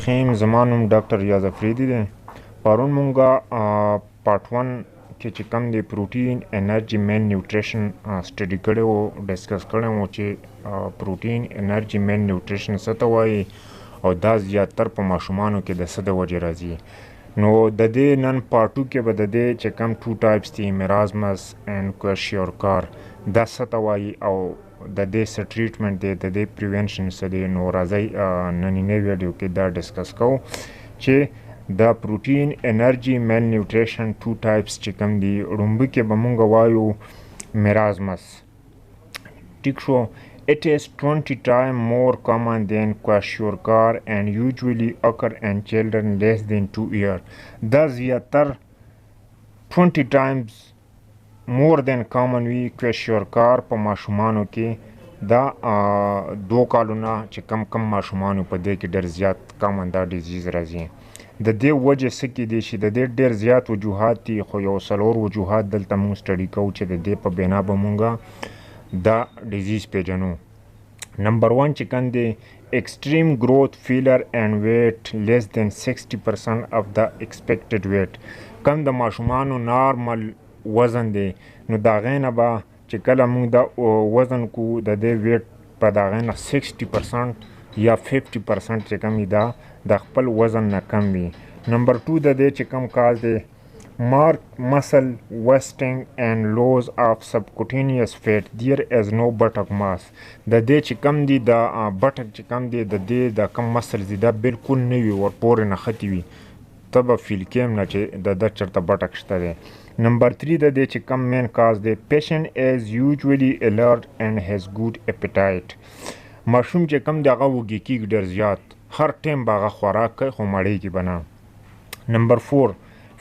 الرحیم. زما نوم ډاکټر ریاض افریدي دی. پرون مونږه پارت 1 کې چې کوم دی پروټین انرژي مین نیوټریشن سټډي کړی وو، ډسکس کړی وو چې پروټین انرژي مین نیوټریشن څه ته وایي او دا زیاتر په ماشومانو کې د څه د وجې راځي. نو د دې نن پارت 2 کې به د دې چې کوم 2 ټایپس دي، مرازمس اینډ کواشیورکار، دا څه ته وایي او د دې څه ټریټمنټ دی، د دې پریونشن څه دی. نو راځئ نننۍ ویډیو کې دا ډسکس کوو چې د پروټین انرژي مین نیوټریشن 2 ټایپس چې کوم دي. لومړی کې به مونږ وایو مرازمس. ټیک شو. It is 20 times more common than Kwashiorkor and usually occur in children less than 2 years. دا زیاتر 20 times more than common وي Kwashiorkor په ماشومانو کې. دا 2 کالونه چې کم ماشومانو په دې کې ډېر زیات کامن دا ډیزیز راځي. د دې وجه څه کېدی شي؟ د دې ډېر زیات وجوهات دي، خو یو څلور وجوهات دلته مونږ سټډي کوو چې د دې په بنا به مونږه دا ډیزیز پیژنو. نمبر 1 چې کوم دی extreme growth failure and weight less than 60% of the expected weight. کم د ماشومانو نارمل وزن دی، نو د هغې نه به چې کله مونږ دا وزن کو د دې ویټ په د هغې نه 60% یا 50% چې کوم دا د خپل وزن نه کم وي. نمبر 2 د دې چې کوم کاز دی marked muscle wasting and loss of subcutaneous fat. There is no buttock mass. د دې چې کم دی د بټک چې کم دی د دې د کم مسلز دی دا بالکل نه وي، ورپورې نښتې وي، ته به فیل کیم نه چې د چېرته بټک شته دی. نمبر 3 د دې چې کم مین کاز دی patient is usually alert and has good appetite. ماشوم چې کم دی هغه وږی کېږي ډېر زیات، هر ټایم به هغه خوراک کوي خو مړېږي به نه. نمبر 4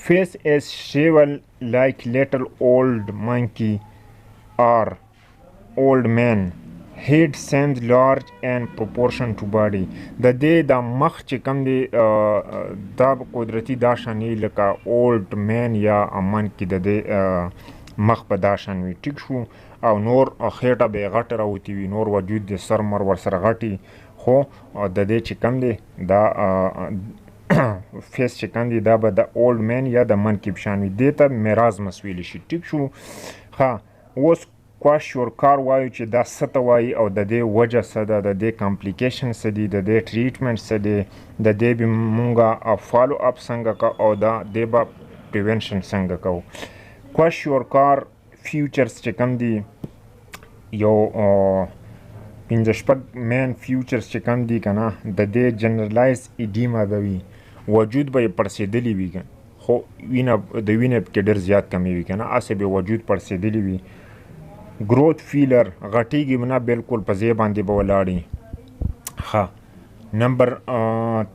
face is shrivel like little old monkey or old man. Head seems large and proportion to body. د دې د مخ چې کوم دی دا قدرتي دا شان لکه اولد مین یا منکي د دې مخ په دا شان وي. ټیک شو. او نور خېټه به یې غټه راوتي وي، نور وجود د سر مر ورسره غټي، خو د دې چې کوم دی دا فیس چې کوم دی دا به د اولد مین یا د منکي په شان وي. دې ته مرازمس ویلی شي. ټیک شو. ښه، اوس کواشیورکار وایو چې دا څه ته وایي او د دې وجه څه ده، د دې کمپلیکیشن څه دي، د دې ټریټمنټ څه دی، د دې به مونږه فالو اپ څنګه کوو او د دې به پریونشن څنګه کوو. کواشیورکار فیوچرز چې کوم دي یو 5-6 مین فیوچرز چې کوم دي که نه، د دې جنرلایز ایډیما به وي، وجود به یې پړسېدلی وي، خو وینه د وینې پکې ډېر زیات کمی وي که نه، هسې به وجود پړسېدلی وي. ګروت فیلر غټېږي به نه، بالکل په ځای باندې به ولاړي. ښه. نمبر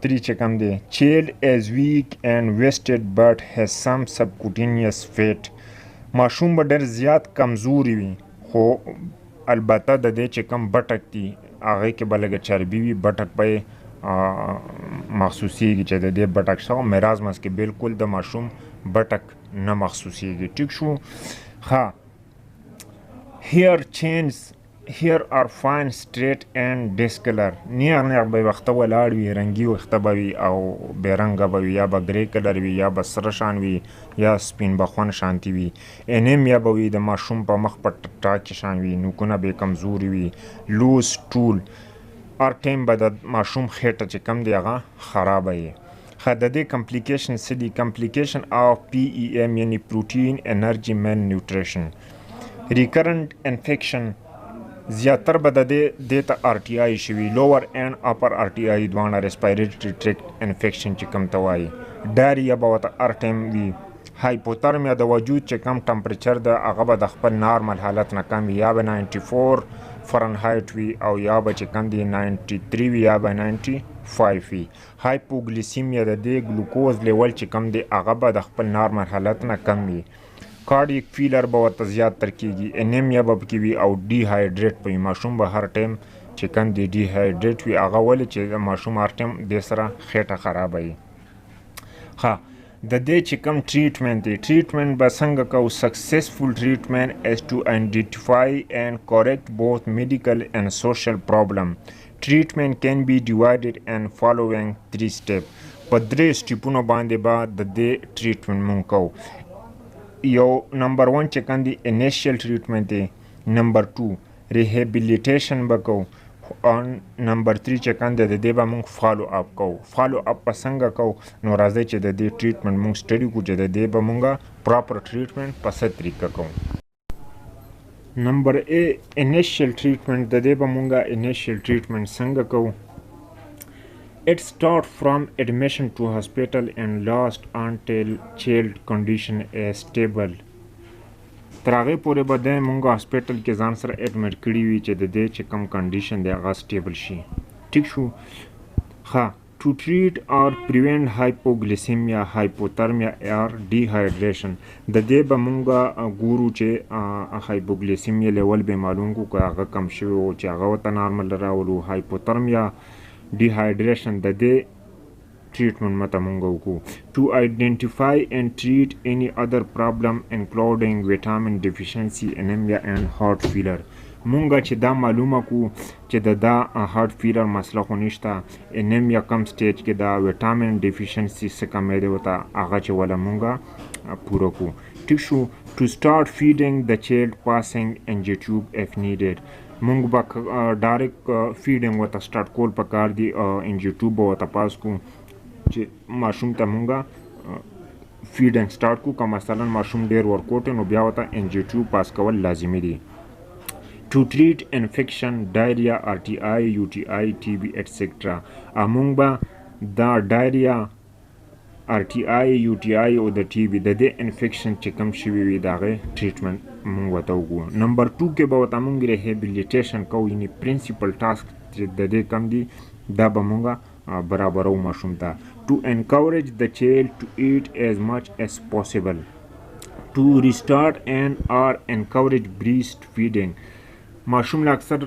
3 چې کوم دی child is weak and wasted but has some subcutaneous fat. ماشوم به ډېر زیات کمزوري وي، خو البته د دې چې کوم بټک دي هغې کې به لږه چربي وي، بټک به یې محسوسیږي چې د دې بټک شته. مرازمس کې بالکل د ماشوم بټک نه محسوسیږي. ټیک شو. ښه. hair changes. hair are fine straight and discolor. نیغ به وخته ولاړ وي، رنګي وخته به وي او بې رنګه به وي، یا به ګرې کلر وي، یا به سره شان وي، یا سپین بخون شانتي وي. انیمیا به وي، د ماشوم په مخ په ټاکې شان وي، نوکونه به یې کمزوري وي. لوز ټول هر ټایم به د ماشوم خېټه چې کم دی هغه خرابه وي. ښه، د دې کمپلیکیشن څه دي؟ کمپلیکیشن آف PEM یعنی پروټین انرژي مین نیوټریشن. ریکرنټ انفیکشن زیاتر به د دې ته RTI شوي، لوور اینډ اپر RTI دواړه، ریسپایریټري ټریکټ انفیکشن چې کوم ته وایي. ډایریا به ورته هر ټایم وي. هایپوترمیا د وجود چې کم ټمپریچر ده هغه به د خپل نارمل حالت نه کم وي، یا به 94 فرنهایت وي او یا به چې کم دی 93 وي یا به 95 وي. هایپوګلیسیمیا د دې ګلوکوز لیول چې کم دی هغه به د خپل نارمل حالت نه کم وي. کارډیک فیلر به ورته زیات تر کېږي. انیمیا به پکې وي او ډي هایډریټ به وي. ماشوم به هر ټایم چې کم دی ډي هایډریټ وي، هغه ولې چې د ماشوم هر ټایم دې سره خېټه خرابه وي. ښه، د دې چې کوم ټریټمنټ دی، ټریټمنټ به څنګه کوو؟ سکسیسفل ټریټمنټ is to identify and correct both medical and social problem. treatment can be divided and following 3 steps. په 3 سټیپونو باندې به د دې ټریټمنټ مونږ کوو. یو نمبر 1 چې کوم دی انیشیل ټریټمنټ دی. نمبر 2 ریهیبیلیټیشن به کوو. او نمبر 3 چې کوم دی د دې به مونږ فالو اپ کوو. فالو اپ به څنګه کوو؟ نو راځئ چې د دې ټریټمنټ مونږ سټډي کړو چې د دې به مونږ پراپر ټریټمنټ په څه طریقه کوو. نمبر A initial treatment د دې به مونږه initial treatment څنګه کوو. It start from admission to hospital and last until child condition is stable. تر هغې پورې به دی مونږ هاسپیټل کې ځان سره اډمټ کړي وي چې د دې چې کوم کنډیشن دی هغه سټیبل شي. ټیک شو. ښه to treat or prevent hypoglycemia, hypothermia or dehydration. د دې به مونږه ګورو چې هایپوګلیسیمیا لیول به معلوم کو که هغه کم شوی و چې هغه ورته نارمل راولو. هایپوترمیا ډیهایډریشن د دې ټریټمنټ مته مونږ وکړو. to identify and treat any other problem including vitamin deficiency, anemia and heart failure. مونږه چې دا معلومه کو چې دا هارت فیلر مسله خو نشته، انیمیا کم سټیج کې دا ویټامین ډیفیشنسي څه کمی دی ورته هغه چې وله مونږه پوره کو. ټیک شو. to start feeding the child passing NG-tube if needed. مونږ به ډایرکټ فیډینګ ورته سټارټ کول پکار دی. NG-tube به ورته پاس کو چې ماشوم ته مونږه فیډینګ سټارټ کو. که مثلا ماشوم ډیر ورکوټ نو بیا ورته NG-tube پاس کول لازمي دی. to treat infection, diarrhea, RTI, UTI, TB, etc. مونږ به دا ډایریا، RTI, UTI او د TB د دې انفیکشن چې کم شوي وي د هغې ټریټمنټ مونږ ورته وګورو. نمبر 2 کې به ورته مونږ ریهیبیلیټیشن کوو، یعنې پرنسپل ټاسک چې د دې کم دی دا به مونږه برابرو ماشوم ته. to encourage the child to eat as much as possible. to restart and or encourage breastfeeding. ماشوم له اکثر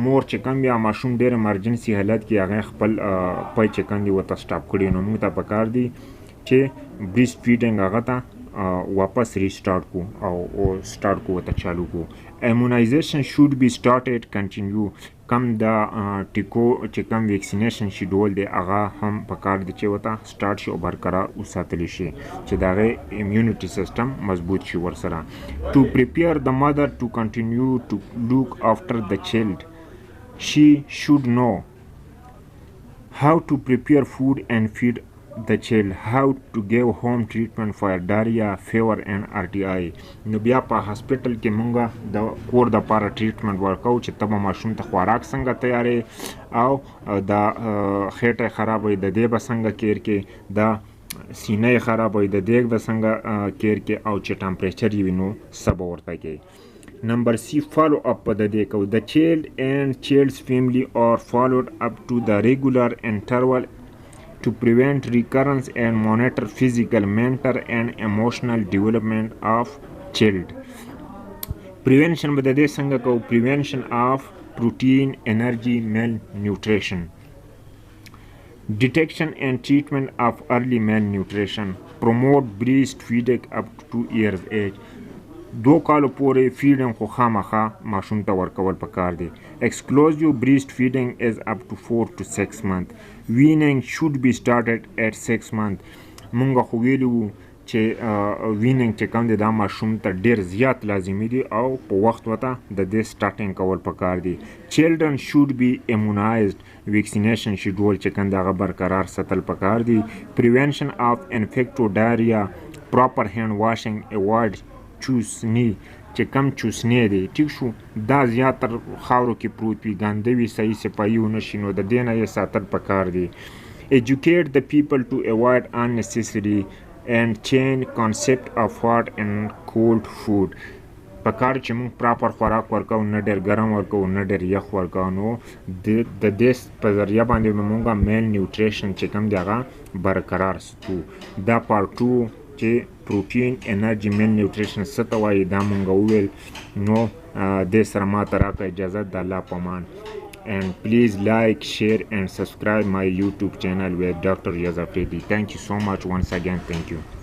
مور چې کوم یا ماشوم ډېر امرجنسي حالت کې هغه خپل پای چې کوم دی ورته سټاپ کړي نو موږ ته پکار دی چې بریسټ فیډینګ هغه ته واپس ریسټارټ کو او سټارټ کو ورته چالو کو. immunization should be started continue. کم دا ټیکو چې کوم ویکسینیشن شیډول دی هغه هم پکار دی چې ورته سټارټ شي او برقرار وساتلی شي چې د هغې امیونټي سیسټم مضبوط شي ورسره. to prepare the mother to continue to look after the child. She should know how to prepare food and feed the child, how to give home treatment for diarrhea, fever and RTI. نو بیا په هاسپیټل کې مونږه د کور دپاره ټریټمنټ ورکوو چې ته به ماشوم ته خوراک څنګه تیارې او دا خېټه خرابوي د دې به څنګه کیر کې، دا سینه یې خرابوي د دې به څنګه کیر کې، او چې ټمپریچر یې وي نو څه به ورته کوي. نمبر C follow up په د دې کوو. the child and child's family are followed up to the regular interval to prevent recurrence and monitor physical, mental and emotional development of child. Prevention به د دې څنګه کوو. prevention of protein, energy, malnutrition. Detection and treatment of early malnutrition. Promote breastfeeding up to 2 years age. 2 کالو پورې فیډینګ خو خامخا ماشوم ته ورکول پکار دی. Exclusive breastfeeding is up to 4 to 6 months. Weaning should be started at 6 months. مونږ خو ویلي وو چې وینینګ چې کوم دی دا ماشوم ته ډېر زیات لازمي دی او په وخت ورته د دې سټارټینګ کول پکار دی. Children should be immunized. ویکسینیشن شیډول چې کوم دی هغه برقرار ساتل پکار دی. Prevention of infectious diarrhea. Proper hand washing. Avoid چوسنی چې کم چوسنی دی. ټیک شو. دا زیاتر خاورو کې پروت وي، ګانده وي، صحیح صفایي ونه شي نو د دې نه یې ساتل پکار دی. Educate the people to avoid unnecessary and change concept of hot and cold food. پکار چې موږ پراپر خوراک ورکوو، نه ډېر ګرم ورکوو نه ډېر یخ ورکوو، نو د دې په ذریعه باندې به مونږه میل نیوټریشن چې کوم دی هغه برقرار ساتو. دا پارټ 2 چې پروټین، انرژي، میل نیوټریشن څه ته وایي دا مونږ وویل. نو دې سره ما ته راکړه اجازت. د الله په امان. And please like, share and subscribe my YouTube channel with Dr. Yaza Fredi. Thank you so much once again. Thank you.